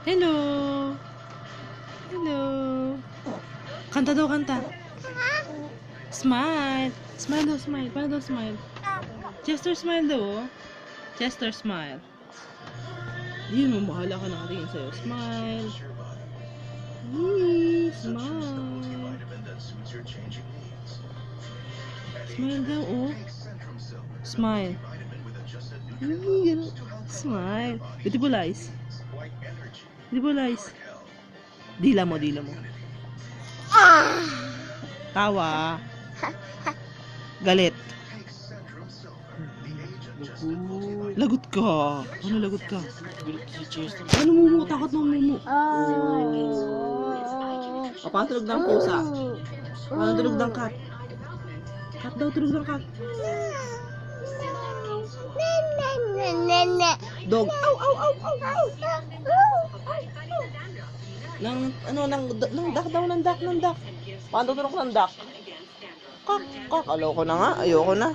Hello. Hello. Kanta daw, kanta. Smile. Smile daw, smile. Paano daw smile? Chester smile daw, oh. Chester smile. Yun mo, mahala ka nakatingin sa'yo. Smile. Yee, smile. Smile daw, oh. Smile. Yee, ganun. Smile. Beautiful eyes. Beautiful eyes. Dila mo, dila mo. Tawa. Galit. Lagot ka. Ano lagot ka? Ano mumu? Takot mo mumu. Paano tulog ng pusa? Paano tulog ng cat? Cat daw tulog ng cat. Dog. Ow, ow, ow, ow, ow. Nang duck daw, ng duck. Paano tulog ng duck? Kak, ayoko na nga, ayoko na.